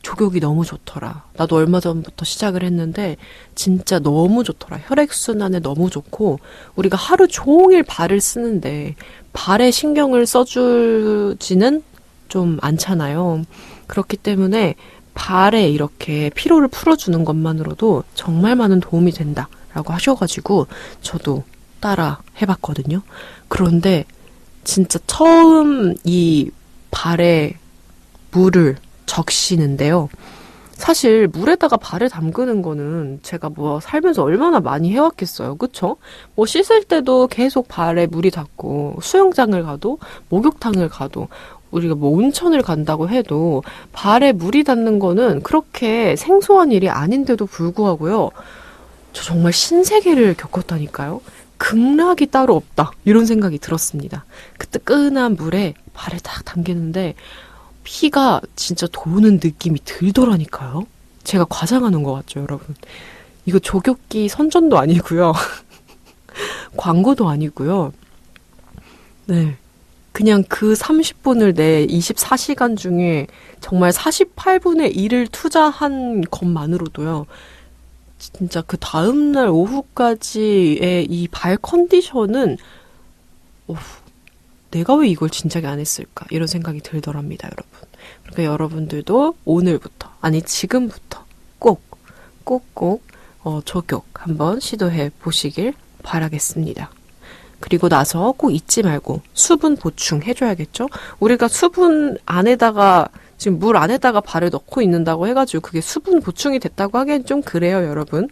조격이 너무 좋더라. 나도 얼마 전부터 시작을 했는데 진짜 너무 좋더라. 혈액순환에 너무 좋고 우리가 하루 종일 발을 쓰는데 발에 신경을 써주지는 좀 않잖아요. 그렇기 때문에 발에 이렇게 피로를 풀어주는 것만으로도 정말 많은 도움이 된다라고 하셔가지고 저도 따라 해봤거든요. 그런데 진짜 처음 이 발에 물을 적시는데요. 사실 물에다가 발을 담그는 거는 제가 뭐 살면서 얼마나 많이 해왔겠어요. 그쵸? 뭐 씻을 때도 계속 발에 물이 닿고 수영장을 가도 목욕탕을 가도 우리가 뭐 온천을 간다고 해도 발에 물이 닿는 거는 그렇게 생소한 일이 아닌데도 불구하고요. 저 정말 신세계를 겪었다니까요. 극락이 따로 없다. 이런 생각이 들었습니다. 그 뜨끈한 물에 발을 딱 담기는데 피가 진짜 도는 느낌이 들더라니까요. 제가 과장하는 것 같죠, 여러분. 이거 조격기 선전도 아니고요. 광고도 아니고요. 네. 그냥 그 30분을 내 24시간 중에 정말 48분의 1을 투자한 것만으로도요. 진짜 그 다음날 오후까지의 이 발 컨디션은 내가 왜 이걸 진작에 안 했을까? 이런 생각이 들더랍니다, 여러분. 그러니까 여러분들도 오늘부터, 아니 지금부터 꼭 조격 한번 시도해 보시길 바라겠습니다. 그리고 나서 꼭 잊지 말고 수분 보충해줘야겠죠? 우리가 수분 안에다가 지금 물 안에다가 발을 넣고 있는다고 해가지고 그게 수분 보충이 됐다고 하기엔 좀 그래요, 여러분.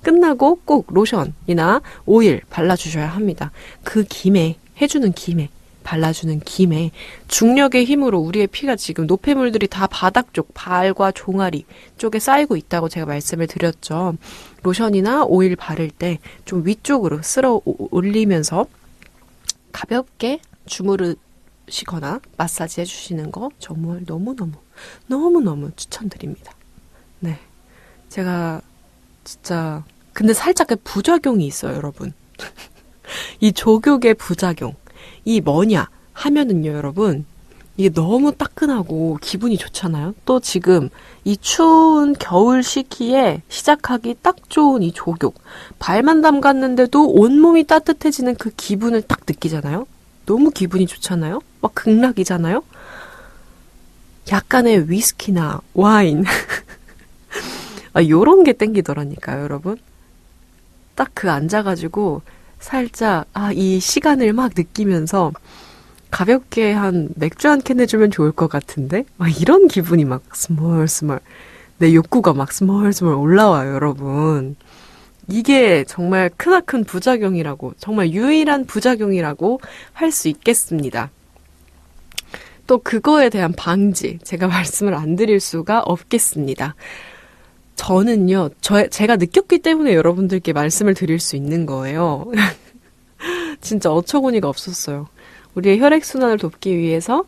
끝나고 꼭 로션이나 오일 발라주셔야 합니다. 그 김에 해주는 김에 발라주는 김에 중력의 힘으로 우리의 피가 지금 노폐물들이 다 바닥 쪽 발과 종아리 쪽에 쌓이고 있다고 제가 말씀을 드렸죠. 로션이나 오일 바를 때 좀 위쪽으로 쓸어 올리면서 가볍게 주무르시거나 마사지 해주시는 거 정말 너무너무 추천드립니다. 네, 제가 진짜 근데 살짝 부작용이 있어요, 여러분. 이 조격의 부작용 이 뭐냐 하면은요, 여러분, 이게 너무 따끈하고 기분이 좋잖아요. 또 지금 이 추운 겨울 시기에 시작하기 딱 좋은 이 조격. 발만 담갔는데도 온몸이 따뜻해지는 그 기분을 딱 느끼잖아요. 너무 기분이 좋잖아요. 막 극락이잖아요. 약간의 위스키나 와인 요런 게 땡기더라니까요, 여러분. 딱 그 앉아가지고 살짝 이 시간을 막 느끼면서 가볍게 한 맥주 한 캔 해주면 좋을 것 같은데 이런 기분이 막 스멀스멀 내 욕구가 막 스멀스멀 올라와요, 여러분. 이게 정말 크나큰 부작용이라고, 정말 유일한 부작용이라고 할 수 있겠습니다. 또 그거에 대한 방지 제가 말씀을 안 드릴 수가 없겠습니다. 저는요, 제가 느꼈기 때문에 여러분들께 말씀을 드릴 수 있는 거예요. 진짜 어처구니가 없었어요. 우리의 혈액순환을 돕기 위해서,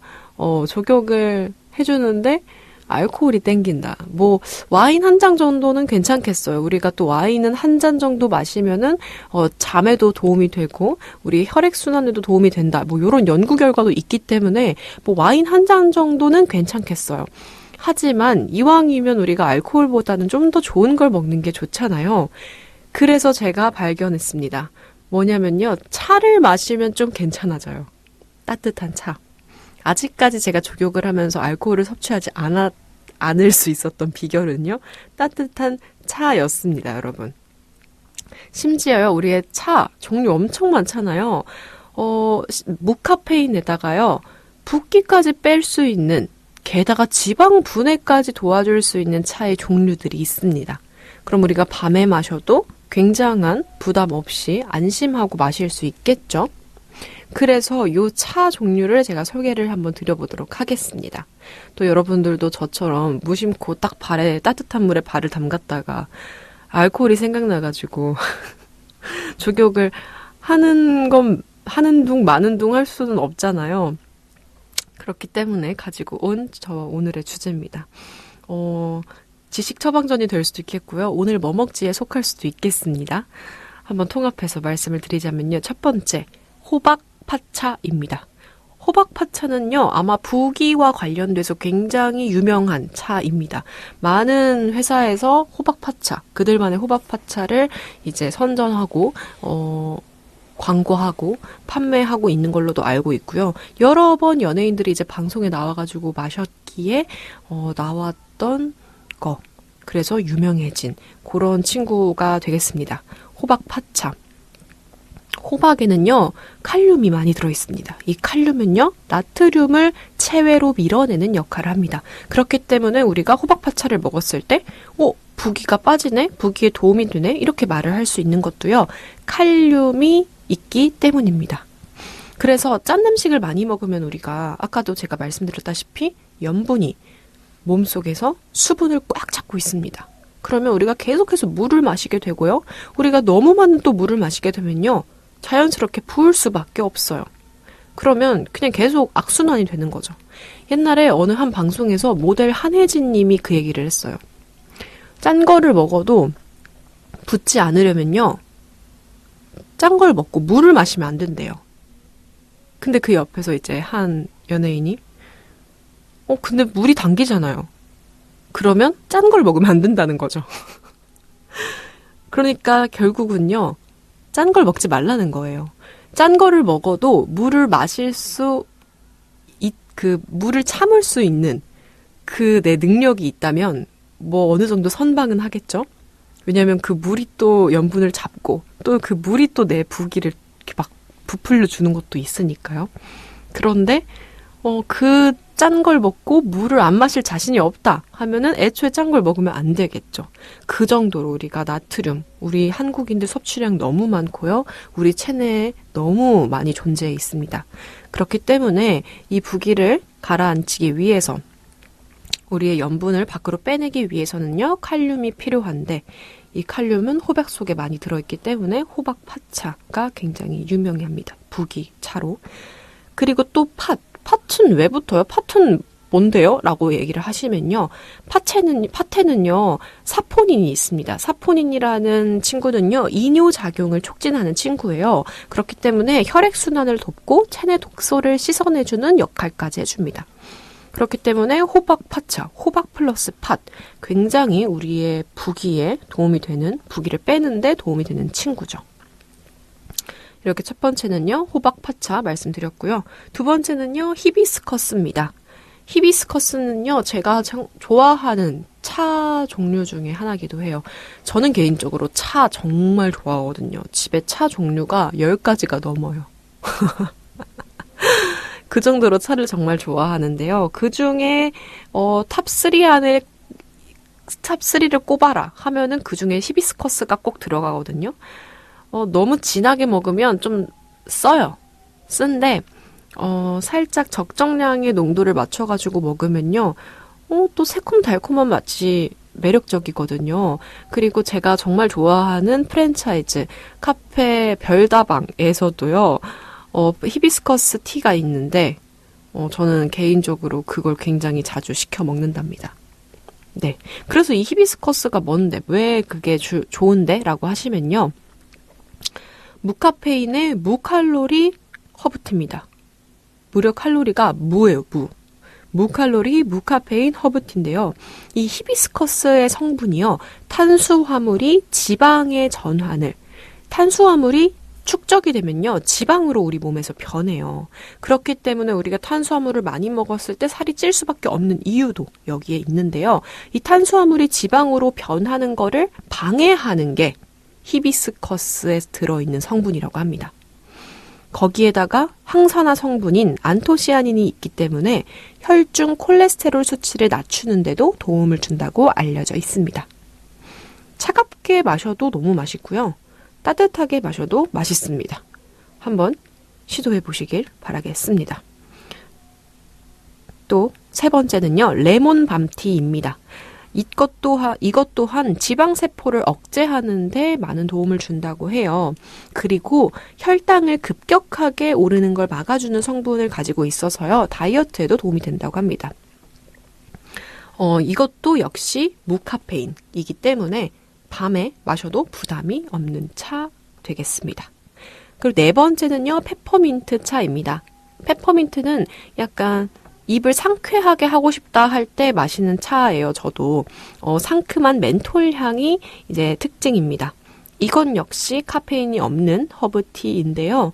족욕을 해주는데, 알코올이 땡긴다. 뭐, 와인 한 잔 정도는 괜찮겠어요. 우리가 또 와인은 한 잔 정도 마시면은, 잠에도 도움이 되고, 우리 혈액순환에도 도움이 된다. 뭐, 요런 연구 결과도 있기 때문에, 뭐, 와인 한 잔 정도는 괜찮겠어요. 하지만, 이왕이면 우리가 알코올보다는 좀 더 좋은 걸 먹는 게 좋잖아요. 그래서 제가 발견했습니다. 뭐냐면요, 차를 마시면 좀 괜찮아져요. 따뜻한 차. 아직까지 제가 족욕을 하면서 알코올을 섭취하지 않을 수 있었던 비결은요, 따뜻한 차였습니다, 여러분. 심지어요, 우리의 차 종류 엄청 많잖아요. 무카페인에다가요, 붓기까지 뺄 수 있는, 게다가 지방 분해까지 도와줄 수 있는 차의 종류들이 있습니다. 그럼 우리가 밤에 마셔도 굉장한 부담 없이 안심하고 마실 수 있겠죠? 그래서 요 차 종류를 제가 소개를 한번 드려보도록 하겠습니다. 또 여러분들도 저처럼 무심코 딱 따뜻한 물에 발을 담갔다가 알코올이 생각나가지고 족욕을 하는 둥 마는 둥 할 수는 없잖아요. 그렇기 때문에 가지고 온 저 오늘의 주제입니다. 지식 처방전이 될 수도 있겠고요. 오늘 뭐 먹지에 속할 수도 있겠습니다. 한번 통합해서 말씀을 드리자면요. 첫 번째, 호박 파차입니다. 호박 파차는요, 아마 부기와 관련돼서 굉장히 유명한 차입니다. 많은 회사에서 호박 파차, 그들만의 호박 파차를 이제 선전하고, 광고하고, 판매하고 있는 걸로도 알고 있고요. 여러 번 연예인들이 이제 방송에 나와가지고 마셨기에, 나왔던 거. 그래서 유명해진 그런 친구가 되겠습니다. 호박 파차. 호박에는요, 칼륨이 많이 들어있습니다. 이 칼륨은요, 나트륨을 체외로 밀어내는 역할을 합니다. 그렇기 때문에 우리가 호박파차를 먹었을 때, 부기가 빠지네? 부기에 도움이 되네? 이렇게 말을 할 수 있는 것도요, 칼륨이 있기 때문입니다. 그래서 짠 음식을 많이 먹으면 우리가, 아까도 제가 말씀드렸다시피, 염분이 몸속에서 수분을 꽉 잡고 있습니다. 그러면 우리가 계속해서 물을 마시게 되고요, 우리가 너무 많은 또 물을 마시게 되면요, 자연스럽게 부을 수밖에 없어요. 그러면 그냥 계속 악순환이 되는 거죠. 옛날에 어느 한 방송에서 모델 한혜진 님이 그 얘기를 했어요. 짠 거를 먹어도 붓지 않으려면요, 짠 걸 먹고 물을 마시면 안 된대요. 근데 그 옆에서 이제 한 연예인이 근데 물이 당기잖아요. 그러면 짠 걸 먹으면 안 된다는 거죠. 그러니까 결국은요, 짠 걸 먹지 말라는 거예요. 짠 거를 먹어도 물을 마실 물을 참을 수 있는 그 내 능력이 있다면 뭐 어느 정도 선방은 하겠죠? 왜냐하면 그 물이 또 염분을 잡고 또 그 물이 또 내 부기를 이렇게 막 부풀려 주는 것도 있으니까요. 그런데 그 짠 걸 먹고 물을 안 마실 자신이 없다 하면은 애초에 짠 걸 먹으면 안 되겠죠. 그 정도로 우리가 나트륨, 우리 한국인들 섭취량 너무 많고요. 우리 체내에 너무 많이 존재해 있습니다. 그렇기 때문에 이 부기를 가라앉히기 위해서, 우리의 염분을 밖으로 빼내기 위해서는요, 칼륨이 필요한데, 이 칼륨은 호박 속에 많이 들어있기 때문에 호박 파차가 굉장히 유명합니다. 부기 차로. 그리고 또 팥은 왜 붙어요? 팥은 뭔데요? 라고 얘기를 하시면요. 팥에는요, 사포닌이 있습니다. 사포닌이라는 친구는요, 이뇨작용을 촉진하는 친구예요. 그렇기 때문에 혈액순환을 돕고 체내 독소를 씻어내주는 역할까지 해줍니다. 그렇기 때문에 호박 파차, 호박 플러스 팥, 굉장히 우리의 부기에 도움이 되는, 부기를 빼는데 도움이 되는 친구죠. 이렇게 첫 번째는요, 호박 파차 말씀드렸고요. 두 번째는요, 히비스커스입니다. 히비스커스는요, 제가 좋아하는 차 종류 중에 하나이기도 해요. 저는 개인적으로 차 정말 좋아하거든요. 집에 차 종류가 10가지가 넘어요. 그 정도로 차를 정말 좋아하는데요. 그 중에 탑3 안에 탑3를 꼽아라 하면은 그 중에 히비스커스가 꼭 들어가거든요. 너무 진하게 먹으면 좀 써요. 쓴데 살짝 적정량의 농도를 맞춰가지고 먹으면요, 또 새콤달콤한 맛이 매력적이거든요. 그리고 제가 정말 좋아하는 프랜차이즈 카페 별다방에서도요. 히비스커스 티가 있는데 저는 개인적으로 그걸 굉장히 자주 시켜 먹는답니다. 네. 그래서 이 히비스커스가 뭔데? 왜 그게 좋은데? 라고 하시면요. 무카페인의 무칼로리 허브티입니다. 무려 칼로리가 무예요, 무. 무칼로리, 무카페인 허브티인데요. 이 히비스커스의 성분이요. 탄수화물이 지방의 전환을, 탄수화물이 축적이 되면요. 지방으로 우리 몸에서 변해요. 그렇기 때문에 우리가 탄수화물을 많이 먹었을 때 살이 찔 수밖에 없는 이유도 여기에 있는데요. 이 탄수화물이 지방으로 변하는 거를 방해하는 게 히비스커스에 들어있는 성분이라고 합니다. 거기에다가 항산화 성분인 안토시아닌이 있기 때문에 혈중 콜레스테롤 수치를 낮추는 데도 도움을 준다고 알려져 있습니다. 차갑게 마셔도 너무 맛있고요. 따뜻하게 마셔도 맛있습니다. 한번 시도해 보시길 바라겠습니다. 또 세 번째는요. 레몬 밤티입니다. 이것 또한 지방세포를 억제하는 데 많은 도움을 준다고 해요. 그리고 혈당을 급격하게 오르는 걸 막아주는 성분을 가지고 있어서요. 다이어트에도 도움이 된다고 합니다. 이것도 역시 무카페인이기 때문에 밤에 마셔도 부담이 없는 차 되겠습니다. 그리고 네 번째는요. 페퍼민트 차입니다. 페퍼민트는 약간 입을 상쾌하게 하고 싶다 할 때 마시는 차예요. 저도 상큼한 멘톨 향이 이제 특징입니다. 이건 역시 카페인이 없는 허브티인데요.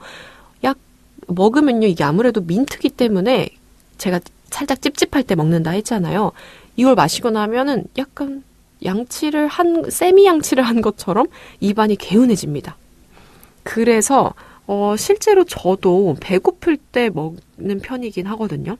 먹으면요. 이게 아무래도 민트기 때문에 제가 살짝 찝찝할 때 먹는다 했잖아요. 이걸 마시고 나면은 약간 세미 양치를 한 것처럼 입안이 개운해집니다. 그래서 실제로 저도 배고플 때 먹는 편이긴 하거든요.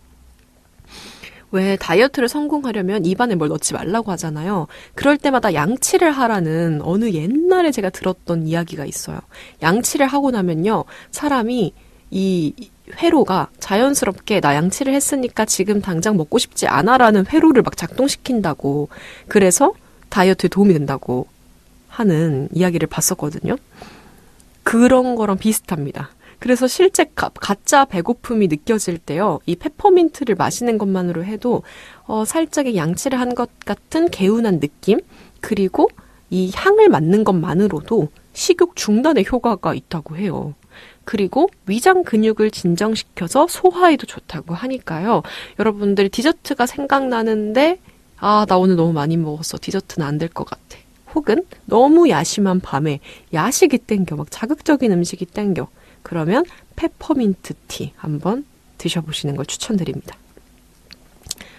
왜 다이어트를 성공하려면 입안에 뭘 넣지 말라고 하잖아요. 그럴 때마다 양치를 하라는 어느 옛날에 제가 들었던 이야기가 있어요. 양치를 하고 나면요. 사람이 이 회로가 자연스럽게 나 양치를 했으니까 지금 당장 먹고 싶지 않아라는 회로를 막 작동시킨다고. 그래서 다이어트에 도움이 된다고 하는 이야기를 봤었거든요. 그런 거랑 비슷합니다. 그래서 실제 가짜 배고픔이 느껴질 때요. 이 페퍼민트를 마시는 것만으로 해도 살짝의 양치를 한 것 같은 개운한 느낌, 그리고 이 향을 맡는 것만으로도 식욕 중단에 효과가 있다고 해요. 그리고 위장 근육을 진정시켜서 소화에도 좋다고 하니까요. 여러분들이 디저트가 생각나는데 나 오늘 너무 많이 먹었어. 디저트는 안 될 것 같아. 혹은 너무 야심한 밤에 야식이 땡겨. 막 자극적인 음식이 땡겨. 그러면 페퍼민트 티 한번 드셔보시는 걸 추천드립니다.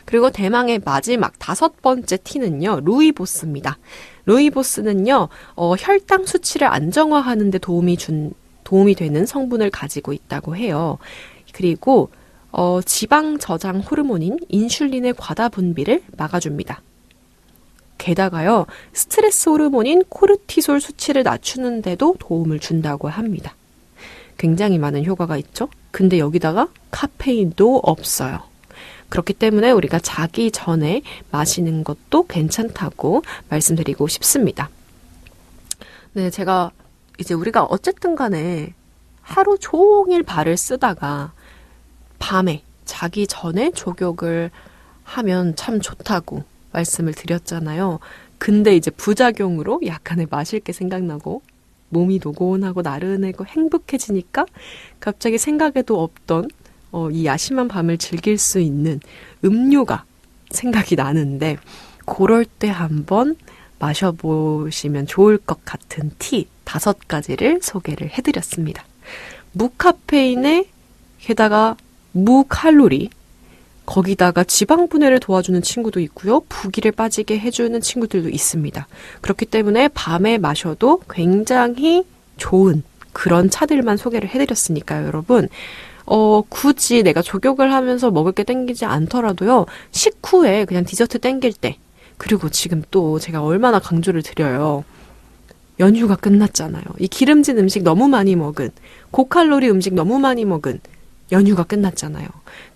그리고 대망의 마지막 5번째 티는요. 루이보스입니다. 루이보스는요. 혈당 수치를 안정화하는 데 도움이 되는 성분을 가지고 있다고 해요. 그리고 지방 저장 호르몬인 인슐린의 과다 분비를 막아줍니다. 게다가요. 스트레스 호르몬인 코르티솔 수치를 낮추는 데도 도움을 준다고 합니다. 굉장히 많은 효과가 있죠. 근데 여기다가 카페인도 없어요. 그렇기 때문에 우리가 자기 전에 마시는 것도 괜찮다고 말씀드리고 싶습니다. 네, 우리가 어쨌든 간에 하루 종일 발을 쓰다가 밤에 자기 전에 족욕을 하면 참 좋다고 말씀을 드렸잖아요. 근데 이제 부작용으로 약간의 마실 게 생각나고 몸이 노곤하고 나른하고 행복해지니까 갑자기 생각에도 없던 이 야심한 밤을 즐길 수 있는 음료가 생각이 나는데 그럴 때 한번 마셔보시면 좋을 것 같은 티 5가지를 소개를 해드렸습니다. 무카페인에 게다가 무칼로리, 거기다가 지방 분해를 도와주는 친구도 있고요. 부기를 빠지게 해주는 친구들도 있습니다. 그렇기 때문에 밤에 마셔도 굉장히 좋은 그런 차들만 소개를 해드렸으니까요, 여러분. 굳이 내가 족욕을 하면서 먹을 게 땡기지 않더라도요. 식후에 그냥 디저트 땡길 때, 그리고 지금 또 제가 얼마나 강조를 드려요. 연휴가 끝났잖아요. 이 기름진 음식 너무 많이 먹은, 고칼로리 음식 너무 많이 먹은 연휴가 끝났잖아요.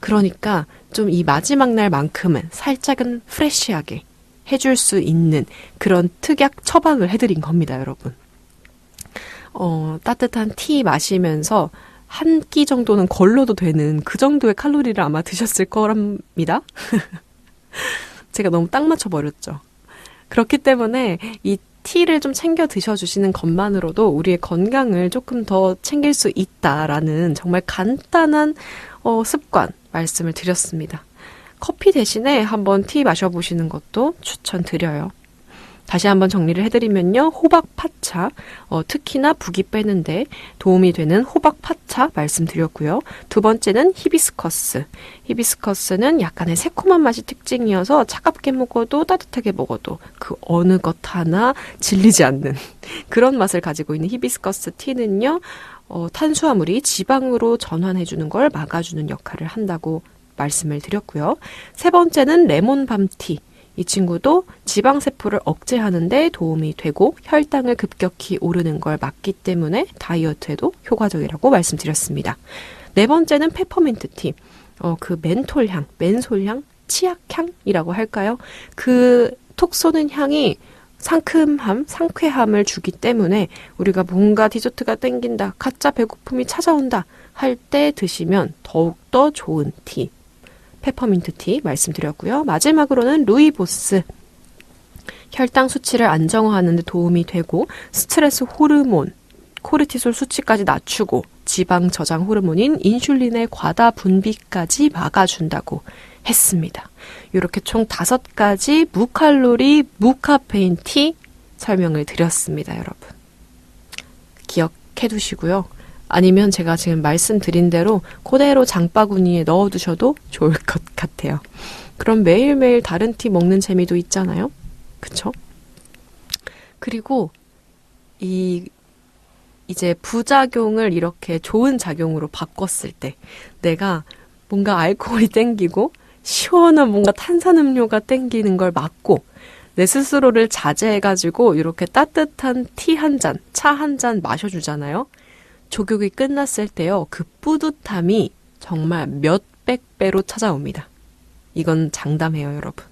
그러니까 좀 이 마지막 날만큼은 살짝은 프레쉬하게 해줄 수 있는 그런 특약 처방을 해드린 겁니다, 여러분. 따뜻한 티 마시면서 한 끼 정도는 걸러도 되는 그 정도의 칼로리를 아마 드셨을 거랍니다. 제가 너무 딱 맞춰버렸죠. 그렇기 때문에 이 티를 좀 챙겨 드셔주시는 것만으로도 우리의 건강을 조금 더 챙길 수 있다라는 정말 간단한 습관 말씀을 드렸습니다. 커피 대신에 한번 티 마셔보시는 것도 추천드려요. 다시 한번 정리를 해드리면요. 호박파차, 특히나 붓기 빼는데 도움이 되는 호박파차 말씀드렸고요. 두 번째는 히비스커스. 히비스커스는 약간의 새콤한 맛이 특징이어서 차갑게 먹어도 따뜻하게 먹어도 그 어느 것 하나 질리지 않는 그런 맛을 가지고 있는 히비스커스 티는요. 탄수화물이 지방으로 전환해주는 걸 막아주는 역할을 한다고 말씀을 드렸고요. 세 번째는 레몬밤티. 이 친구도 지방세포를 억제하는 데 도움이 되고 혈당을 급격히 오르는 걸 막기 때문에 다이어트에도 효과적이라고 말씀드렸습니다. 네 번째는 페퍼민트티. 그 멘톨향, 맨솔향, 치약향이라고 할까요? 그 톡 쏘는 향이 상큼함, 상쾌함을 주기 때문에 우리가 뭔가 디저트가 땡긴다, 가짜 배고픔이 찾아온다 할 때 드시면 더욱더 좋은 티. 페퍼민트 티 말씀드렸고요. 마지막으로는 루이보스. 혈당 수치를 안정화하는 데 도움이 되고 스트레스 호르몬, 코르티솔 수치까지 낮추고 지방 저장 호르몬인 인슐린의 과다 분비까지 막아준다고 했습니다. 이렇게 총 5가지 무칼로리, 무카페인 티 설명을 드렸습니다, 여러분. 기억해 두시고요. 아니면 제가 지금 말씀드린 대로 그대로 장바구니에 넣어두셔도 좋을 것 같아요. 그럼 매일매일 다른 티 먹는 재미도 있잖아요. 그쵸? 그리고 이제 부작용을 이렇게 좋은 작용으로 바꿨을 때 내가 뭔가 알코올이 땡기고 시원한 뭔가 탄산음료가 땡기는 걸 막고 내 스스로를 자제해가지고 이렇게 따뜻한 티 한 잔, 차 한 잔 마셔주잖아요. 족욕이 끝났을 때요, 그 뿌듯함이 정말 몇백 배로 찾아옵니다. 이건 장담해요, 여러분.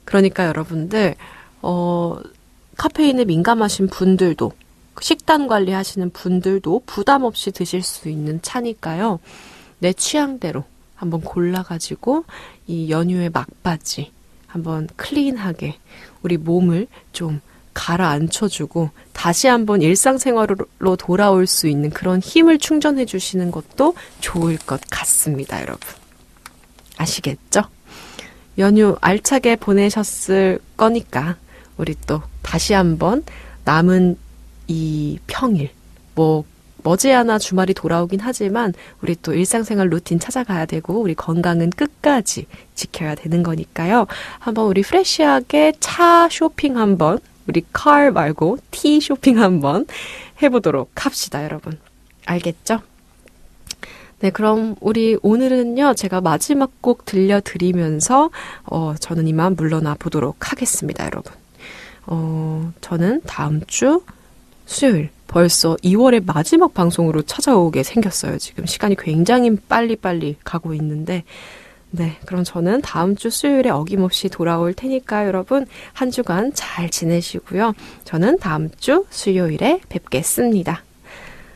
그러니까 여러분들, 카페인에 민감하신 분들도, 식단 관리하시는 분들도 부담 없이 드실 수 있는 차니까요, 내 취향대로 한번 골라가지고 이 연휴의 막바지 한번 클린하게 우리 몸을 좀 가라앉혀주고 다시 한번 일상생활로 돌아올 수 있는 그런 힘을 충전해 주시는 것도 좋을 것 같습니다, 여러분. 아시겠죠? 연휴 알차게 보내셨을 거니까 우리 또 다시 한번 남은 이 평일, 머지않아 주말이 돌아오긴 하지만 우리 또 일상생활 루틴 찾아가야 되고 우리 건강은 끝까지 지켜야 되는 거니까요. 한번 우리 프레시하게 차 쇼핑 한번, 우리 car 말고 티 쇼핑 한번 해보도록 합시다, 여러분. 알겠죠? 네, 그럼 우리 오늘은요, 제가 마지막 곡 들려드리면서 저는 이만 물러나 보도록 하겠습니다, 여러분. 저는 다음 주 수요일, 벌써 2월의 마지막 방송으로 찾아오게 생겼어요. 지금 시간이 굉장히 빨리빨리 가고 있는데, 네, 그럼 저는 다음 주 수요일에 어김없이 돌아올 테니까 여러분 한 주간 잘 지내시고요. 저는 다음 주 수요일에 뵙겠습니다.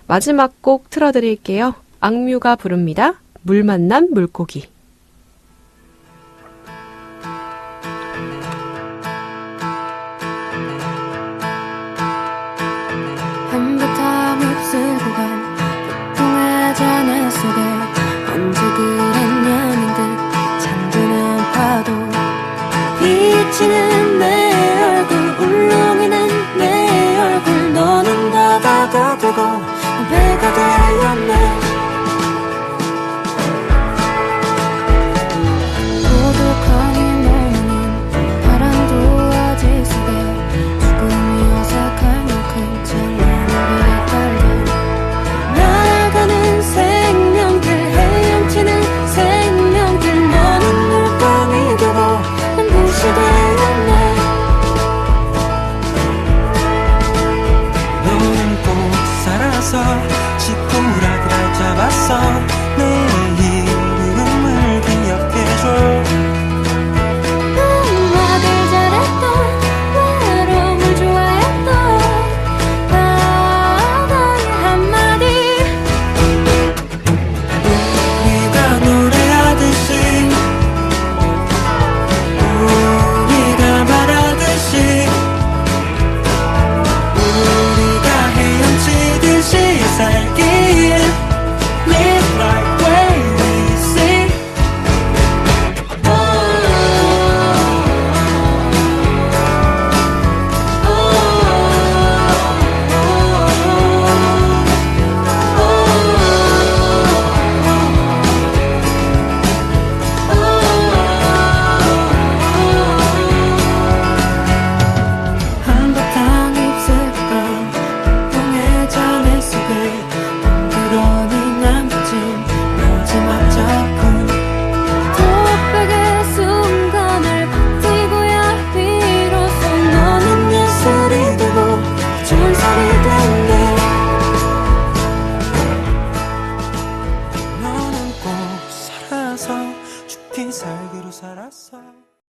마지막 곡 틀어드릴게요. 악뮤가 부릅니다. 물 만난 물고기. 한바탕 휩쓸고 간 폭풍의 잔해 속에 언제 그랬냐는 듯 잠드는 파도 비치는 내 얼굴 울렁이는 내 얼굴 너는 바다가 되고 배가 되었네